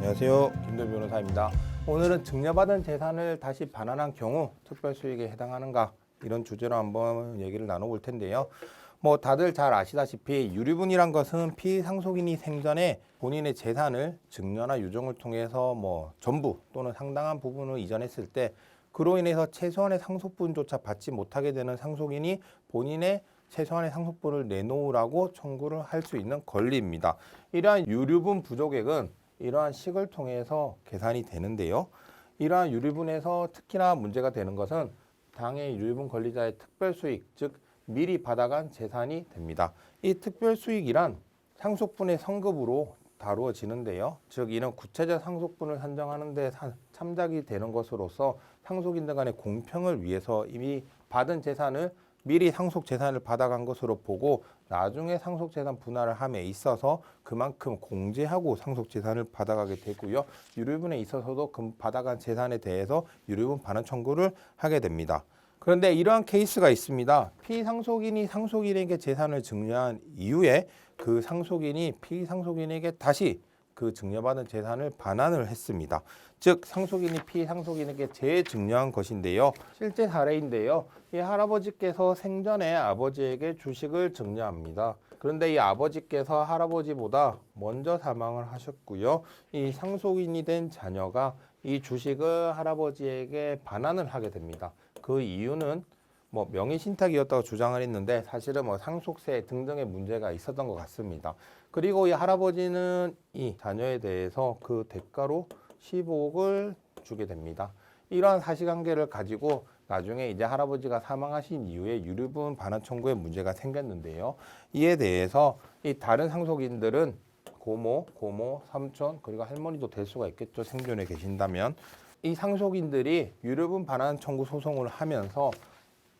안녕하세요. 김도현 변호사입니다. 오늘은 증여받은 재산을 다시 반환한 경우 특별수익에 해당하는가 이런 주제로 한번 얘기를 나눠볼 텐데요. 다들 잘 아시다시피 유류분이란 것은 피상속인이 생전에 본인의 재산을 증여나 유증을 통해서 전부 또는 상당한 부분을 이전했을 때 그로 인해서 최소한의 상속분조차 받지 못하게 되는 상속인이 본인의 최소한의 상속분을 내놓으라고 청구를 할 수 있는 권리입니다. 이러한 유류분 부족액은 이러한 식을 통해서 계산이 되는데요. 이러한 유류분에서 특히나 문제가 되는 것은 당해 유류분 권리자의 특별수익, 즉 미리 받아간 재산이 됩니다. 이 특별수익이란 상속분의 성급으로 다루어지는데요. 즉 이는 구체적 상속분을 산정하는 데 참작이 되는 것으로서 상속인들 간의 공평을 위해서 이미 받은 재산을 미리 상속재산을 받아간 것으로 보고 나중에 상속재산 분할을 함에 있어서 그만큼 공제하고 상속재산을 받아가게 되고요. 유류분에 있어서도 그 받아간 재산에 대해서 유류분 반환 청구를 하게 됩니다. 그런데 이러한 케이스가 있습니다. 피상속인이 상속인에게 재산을 증여한 이후에 그 상속인이 피상속인에게 다시 그 증여받은 재산을 반환을 했습니다. 즉 상속인이 피상속인에게 재증여한 것인데요. 실제 사례인데요. 이 할아버지께서 생전에 아버지에게 주식을 증여합니다. 그런데 이 아버지께서 할아버지보다 먼저 사망을 하셨고요. 이 상속인이 된 자녀가 이 주식을 할아버지에게 반환을 하게 됩니다. 그 이유는 명의신탁이었다고 주장을 했는데 사실은 상속세 등등의 문제가 있었던 것 같습니다. 그리고 이 할아버지는 이 자녀에 대해서 그 대가로 15억을 주게 됩니다. 이러한 사실관계를 가지고 나중에 이제 할아버지가 사망하신 이후에 유류분 반환 청구에 문제가 생겼는데요. 이에 대해서 이 다른 상속인들은 고모, 삼촌 그리고 할머니도 될 수가 있겠죠. 생존에 계신다면 이 상속인들이 유류분 반환 청구 소송을 하면서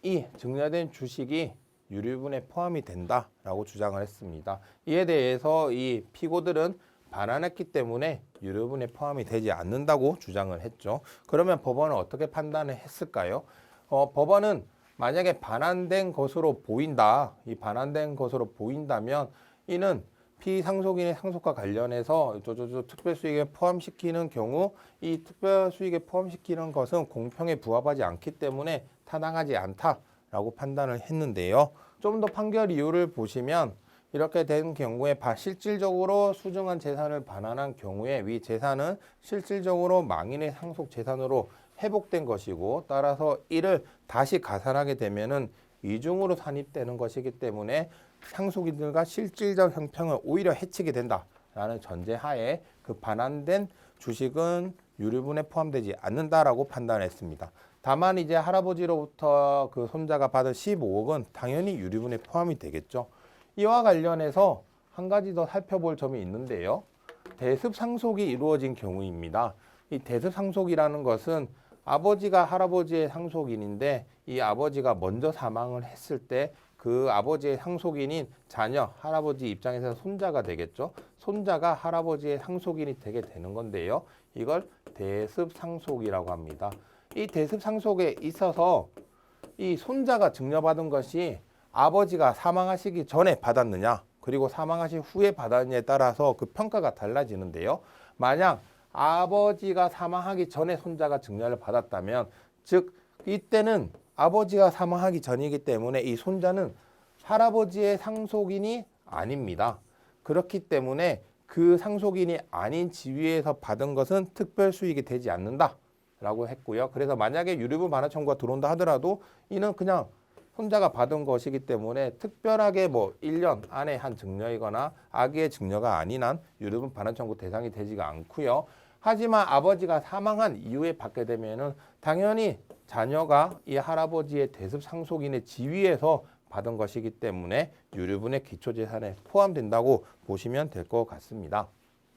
이 증여된 주식이 유류분에 포함이 된다라고 주장을 했습니다. 이에 대해서 이 피고들은 반환했기 때문에 유류분에 포함이 되지 않는다고 주장을 했죠. 그러면 법원은 어떻게 판단을 했을까요? 법원은 만약에 반환된 것으로 보인다, 이 반환된 것으로 보인다면 이는 피상속인의 상속과 관련해서 특별수익에 포함시키는 경우 이 특별수익에 포함시키는 것은 공평에 부합하지 않기 때문에 타당하지 않다라고 판단을 했는데요. 좀 더 판결 이유를 보시면 이렇게 된 경우에 실질적으로 수증한 재산을 반환한 경우에 위 재산은 실질적으로 망인의 상속 재산으로 회복된 것이고 따라서 이를 다시 가산하게 되면은 이중으로 산입되는 것이기 때문에 상속인들과 실질적 형평을 오히려 해치게 된다라는 전제하에 그 반환된 주식은 유류분에 포함되지 않는다라고 판단했습니다. 다만 이제 할아버지로부터 그 손자가 받은 15억은 당연히 유류분에 포함이 되겠죠. 이와 관련해서 한 가지 더 살펴볼 점이 있는데요. 대습상속이 이루어진 경우입니다. 이 대습상속이라는 것은 아버지가 할아버지의 상속인인데 이 아버지가 먼저 사망을 했을 때 그 아버지의 상속인인 자녀, 할아버지 입장에서 손자가 되겠죠. 손자가 할아버지의 상속인이 되게 되는 건데요. 이걸 대습상속이라고 합니다. 이 대습상속에 있어서 이 손자가 증여받은 것이 아버지가 사망하시기 전에 받았느냐 그리고 사망하신 후에 받았느냐에 따라서 그 평가가 달라지는데요. 만약 아버지가 사망하기 전에 손자가 증여를 받았다면 즉 이때는 아버지가 사망하기 전이기 때문에 이 손자는 할아버지의 상속인이 아닙니다. 그렇기 때문에 그 상속인이 아닌 지위에서 받은 것은 특별수익이 되지 않는다라고 했고요. 그래서 만약에 유류분 반환 청구가 들어온다 하더라도 이는 그냥 손자가 받은 것이기 때문에 특별하게 1년 안에 한 증여이거나 악의 증여가 아닌 한 유류분 반환 청구 대상이 되지가 않고요. 하지만 아버지가 사망한 이후에 받게 되면은 당연히 자녀가 이 할아버지의 대습 상속인의 지위에서 받은 것이기 때문에 유류분의 기초재산에 포함된다고 보시면 될 것 같습니다.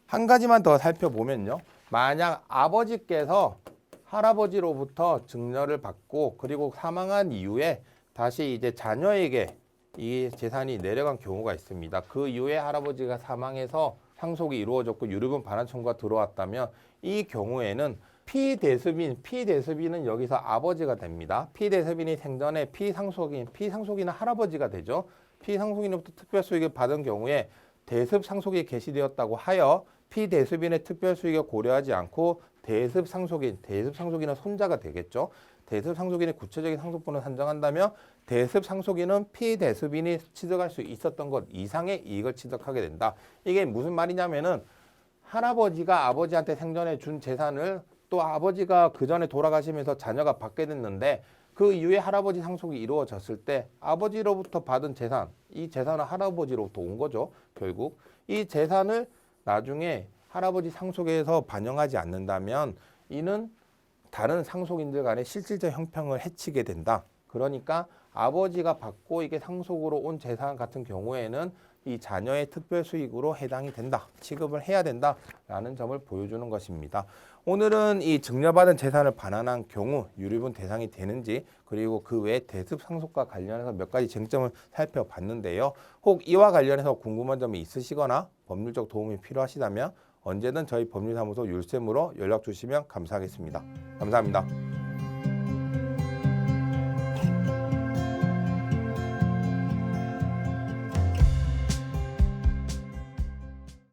한 가지만 더 살펴보면요. 만약 아버지께서 할아버지로부터 증여를 받고 그리고 사망한 이후에 다시 이제 자녀에게 이 재산이 내려간 경우가 있습니다. 그 이후에 할아버지가 사망해서 상속이 이루어졌고 유류분 반환 청구가 들어왔다면 이 경우에는 피대습인은 여기서 아버지가 됩니다. 피대습인이 생전에 피상속인은 할아버지가 되죠. 피상속인으로부터 특별수익을 받은 경우에 대습상속이 개시되었다고 하여 피대습인의 특별수익을 고려하지 않고 대습상속인은 손자가 되겠죠. 대습상속인의 구체적인 상속분을 산정한다면 대습상속인은 피대습인이 취득할 수 있었던 것 이상의 이익을 취득하게 된다. 이게 무슨 말이냐면은 할아버지가 아버지한테 생전에 준 재산을 또 아버지가 그 전에 돌아가시면서 자녀가 받게 됐는데 그 이후에 할아버지 상속이 이루어졌을 때 아버지로부터 받은 재산, 이 재산은 할아버지로부터 온 거죠. 결국 이 재산을 나중에 할아버지 상속에서 반영하지 않는다면 이는 다른 상속인들 간의 실질적 형평을 해치게 된다. 그러니까 아버지가 받고 이게 상속으로 온 재산 같은 경우에는 이 자녀의 특별수익으로 해당이 된다. 취급을 해야 된다라는 점을 보여주는 것입니다. 오늘은 이 증여받은 재산을 반환한 경우 유류분 대상이 되는지 그리고 그 외에 대습상속과 관련해서 몇 가지 쟁점을 살펴봤는데요. 혹 이와 관련해서 궁금한 점이 있으시거나 법률적 도움이 필요하시다면 언제든 저희 법률사무소 율쌤으로 연락 주시면 감사하겠습니다. 감사합니다.